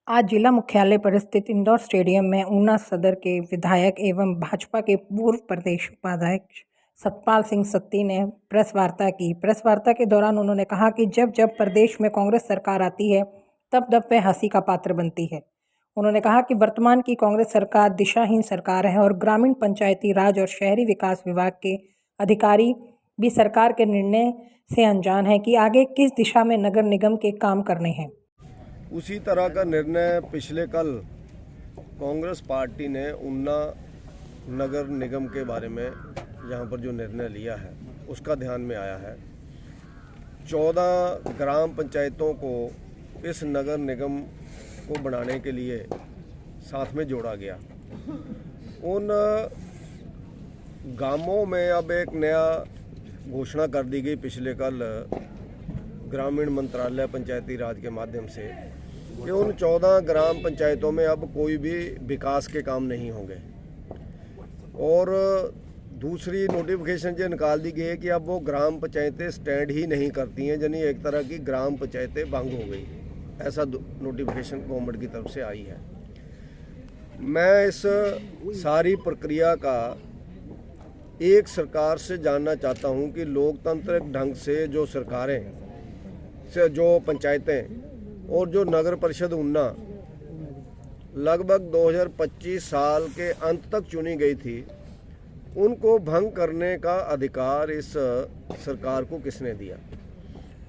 आज जिला मुख्यालय पर स्थित इंदौर स्टेडियम में ऊना सदर के विधायक एवं भाजपा के पूर्व प्रदेश उपाध्यक्ष सतपाल सिंह सत्ती ने प्रेस वार्ता की। प्रेस वार्ता के दौरान उन्होंने कहा कि जब जब प्रदेश में कांग्रेस सरकार आती है तब तब वह हंसी का पात्र बनती है। उन्होंने कहा कि वर्तमान की कांग्रेस सरकार दिशाहीन सरकार है और ग्रामीण पंचायती राज और शहरी विकास विभाग के अधिकारी भी सरकार के निर्णय से अनजान है कि आगे किस दिशा में नगर निगम के काम करने हैं। उसी तरह का निर्णय पिछले कल कांग्रेस पार्टी ने ऊना नगर निगम के बारे में यहाँ पर जो निर्णय लिया है उसका ध्यान में आया है। 14 ग्राम पंचायतों को इस नगर निगम को बनाने के लिए साथ में जोड़ा गया। उन गांवों में अब एक नया घोषणा कर दी गई पिछले कल ग्रामीण मंत्रालय पंचायती राज के माध्यम से कि उन 14 ग्राम पंचायतों में अब कोई भी विकास के काम नहीं होंगे। और दूसरी नोटिफिकेशन जो निकाल दी गई है कि अब वो ग्राम पंचायतें स्टैंड ही नहीं करती हैं, यानी एक तरह की ग्राम पंचायतें भंग हो गई। ऐसा नोटिफिकेशन गवर्नमेंट की तरफ से आई है। मैं इस सारी प्रक्रिया का एक सरकार से जानना चाहता हूं कि लोकतांत्रिक ढंग से जो सरकारें से जो पंचायतें और जो नगर परिषद ऊना लगभग 2025 साल के अंत तक चुनी गई थी, उनको भंग करने का अधिकार इस सरकार को किसने दिया।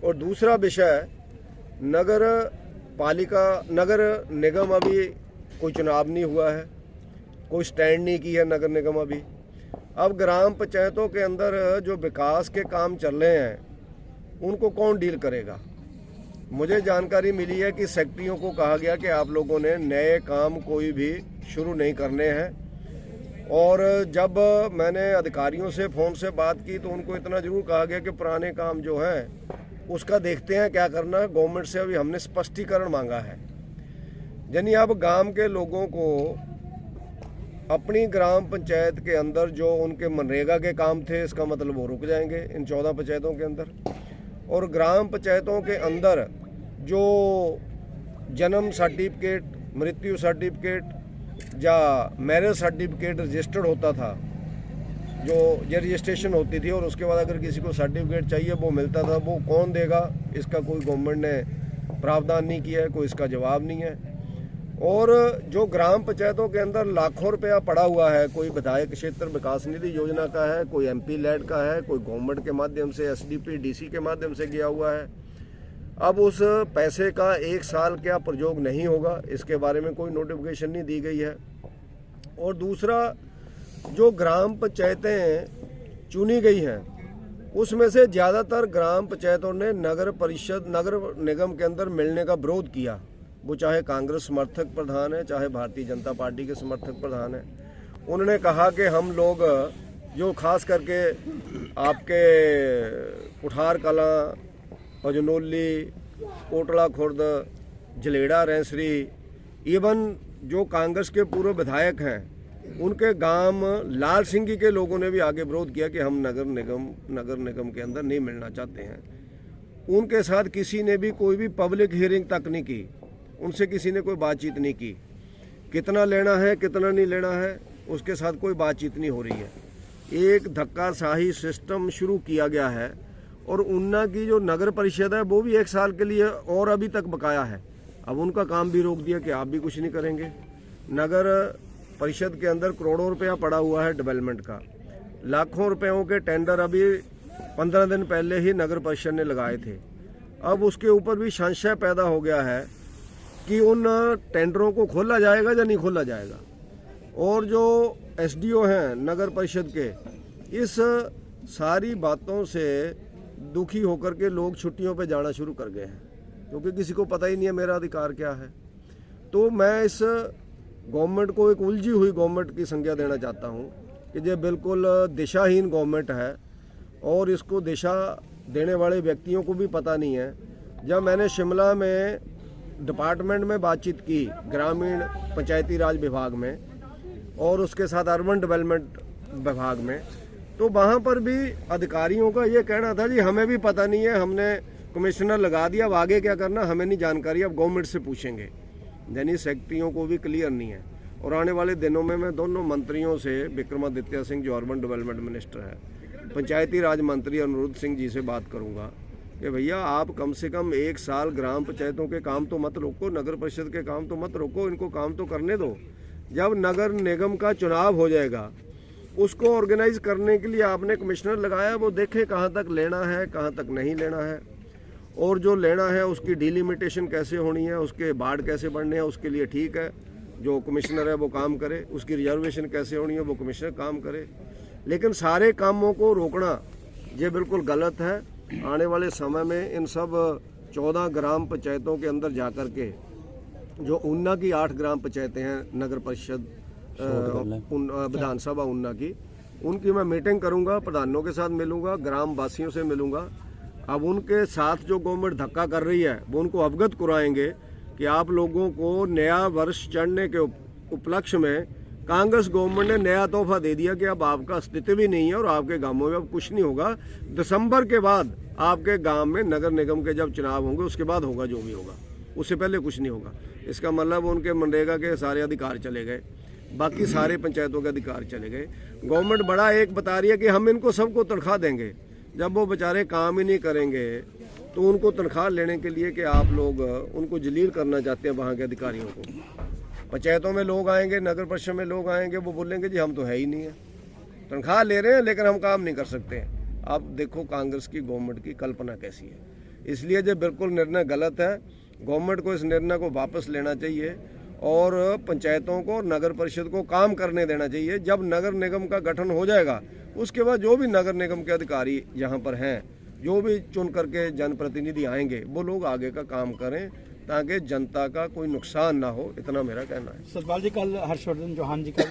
और दूसरा विषय, नगर निगम अभी कोई चुनाव नहीं हुआ है, कोई स्टैंड नहीं की है नगर निगम अभी। अब ग्राम पंचायतों के अंदर जो विकास के काम चल रहे हैं उनको कौन डील करेगा। मुझे जानकारी मिली है कि सेक्रेटरियों को कहा गया कि आप लोगों ने नए काम कोई भी शुरू नहीं करने हैं। और जब मैंने अधिकारियों से फ़ोन से बात की तो उनको इतना ज़रूर कहा गया कि पुराने काम जो हैं उसका देखते हैं क्या करना है। गवर्नमेंट से अभी हमने स्पष्टीकरण मांगा है। यानी अब गांव के लोगों को अपनी ग्राम पंचायत के अंदर जो उनके मनरेगा के काम थे, इसका मतलब वो रुक जाएंगे इन 14 पंचायतों के अंदर। और ग्राम पंचायतों के अंदर जो जन्म सर्टिफिकेट, मृत्यु सर्टिफिकेट या मैरिज सर्टिफिकेट रजिस्टर्ड होता था, जो ये रजिस्ट्रेशन होती थी, और उसके बाद अगर किसी को सर्टिफिकेट चाहिए वो मिलता था, वो कौन देगा, इसका कोई गवर्नमेंट ने प्रावधान नहीं किया है, कोई इसका जवाब नहीं है। और जो ग्राम पंचायतों के अंदर लाखों रुपया पड़ा हुआ है, कोई विधायक क्षेत्र विकास निधि योजना का है, कोई MP लेड का है, कोई गवर्नमेंट के माध्यम से SDP DC के माध्यम से गया हुआ है। अब उस पैसे का 1 साल क्या प्रयोग नहीं होगा, इसके बारे में कोई नोटिफिकेशन नहीं दी गई है। और दूसरा, जो ग्राम पंचायतें चुनी गई हैं उसमें से ज़्यादातर ग्राम पंचायतों ने नगर निगम के अंदर मिलने का विरोध किया। वो चाहे कांग्रेस समर्थक प्रधान है, चाहे भारतीय जनता पार्टी के समर्थक प्रधान है। उन्होंने कहा कि हम लोग जो खास करके आपके कुठार कलां, अजनौली, कोटला खुर्द, जलेड़ा, रेंसरी, इवन जो कांग्रेस के पूर्व विधायक हैं उनके गांव लाल सिंगी के लोगों ने भी आगे विरोध किया कि हम नगर निगम के अंदर नहीं मिलना चाहते हैं। उनके साथ किसी ने भी कोई भी पब्लिक हियरिंग तक नहीं की, उनसे किसी ने कोई बातचीत नहीं की। कितना लेना है कितना नहीं लेना है उसके साथ कोई बातचीत नहीं हो रही है। एक धक्काशाही सिस्टम शुरू किया गया है। और ऊना की जो नगर परिषद है वो भी 1 साल के लिए और अभी तक बकाया है। अब उनका काम भी रोक दिया कि आप भी कुछ नहीं करेंगे। नगर परिषद के अंदर करोड़ों रुपया पड़ा हुआ है डेवलपमेंट का। लाखों रुपयों के टेंडर अभी 15 दिन पहले ही नगर परिषद ने लगाए थे। अब उसके ऊपर भी संशय पैदा हो गया है कि उन टेंडरों को खोला जाएगा या नहीं खोला जाएगा। और जो SDO हैं नगर परिषद के, इस सारी बातों से दुखी होकर के लोग छुट्टियों पे जाना शुरू कर गए हैं, क्योंकि किसी को पता ही नहीं है मेरा अधिकार क्या है। तो मैं इस गवर्नमेंट को एक उलझी हुई गवर्नमेंट की संज्ञा देना चाहता हूँ कि ये बिल्कुल दिशाहीन गवर्नमेंट है और इसको दिशा देने वाले व्यक्तियों को भी पता नहीं है। जब मैंने शिमला में डिपार्टमेंट में बातचीत की, ग्रामीण पंचायती राज विभाग में और उसके साथ अर्बन डेवलपमेंट विभाग में, तो वहाँ पर भी अधिकारियों का ये कहना था जी हमें भी पता नहीं है, हमने कमिश्नर लगा दिया, अब आगे क्या करना हमें नहीं जानकारी, अब गवर्नमेंट से पूछेंगे। यानी सेक्रेटरियों को भी क्लियर नहीं है। और आने वाले दिनों में मैं दोनों मंत्रियों से, विक्रमादित्य सिंह जो अर्बन डेवलपमेंट मिनिस्टर है, पंचायती राज मंत्री अनुरुद्ध सिंह जी से बात करूंगा कि भैया आप कम से कम 1 साल ग्राम पंचायतों के काम तो मत रोको, नगर परिषद के काम तो मत रोको, इनको काम तो करने दो। जब नगर निगम का चुनाव हो जाएगा उसको ऑर्गेनाइज करने के लिए आपने कमिश्नर लगाया, वो देखे कहाँ तक लेना है, कहाँ तक नहीं लेना है, और जो लेना है उसकी डिलिमिटेशन कैसे होनी है, उसके बाड़ कैसे बढ़ने हैं, उसके लिए ठीक है जो कमिश्नर है वो काम करे, उसकी रिजर्वेशन कैसे होनी है वो कमिश्नर काम करे। लेकिन सारे कामों को रोकना ये बिल्कुल गलत है। आने वाले समय में इन सब 14 ग्राम पंचायतों के अंदर जाकर के जो ऊना की 8 ग्राम पंचायतें हैं, नगर परिषद विधानसभा ऊना की, उनकी मैं मीटिंग करूंगा, प्रधानों के साथ मिलूंगा, ग्राम वासियों से मिलूंगा। अब उनके साथ जो गवर्नमेंट धक्का कर रही है वो उनको अवगत कराएंगे कि आप लोगों को नया वर्ष चढ़ने के उपलक्ष्य में कांग्रेस गवर्नमेंट ने नया तोहफा दे दिया कि अब आपका अस्तित्व भी नहीं है और आपके गांवों में अब कुछ नहीं होगा। दिसंबर के बाद आपके गांव में नगर निगम के जब चुनाव होंगे उसके बाद होगा जो भी होगा, उससे पहले कुछ नहीं होगा। इसका मतलब उनके मनरेगा के सारे अधिकार चले गए, बाकी सारे पंचायतों के अधिकार चले गए। गवर्नमेंट बड़ा एक बता रही है कि हम इनको सबको तनख्वाह देंगे, जब वो बेचारे काम ही नहीं करेंगे तो उनको तनख्वाह लेने के लिए कि आप लोग उनको जलील करना चाहते हैं वहाँ के अधिकारियों को। पंचायतों में लोग आएंगे, नगर परिषद में लोग आएंगे, वो बोलेंगे जी हम तो है ही नहीं है, तनख्वाह ले रहे हैं लेकिन हम काम नहीं कर सकते हैं। आप देखो कांग्रेस की गवर्नमेंट की कल्पना कैसी है। इसलिए जो बिल्कुल निर्णय गलत है, गवर्नमेंट को इस निर्णय को वापस लेना चाहिए और पंचायतों को, नगर परिषद को काम करने देना चाहिए। जब नगर निगम का गठन हो जाएगा उसके बाद जो भी नगर निगम के अधिकारी यहाँ पर हैं, जो भी चुन करके जनप्रतिनिधि आएंगे, वो लोग आगे का काम करें ताकि जनता का कोई नुकसान ना हो, इतना मेरा कहना है। सतपाल जी, कल हर्षवर्धन चौहान जी का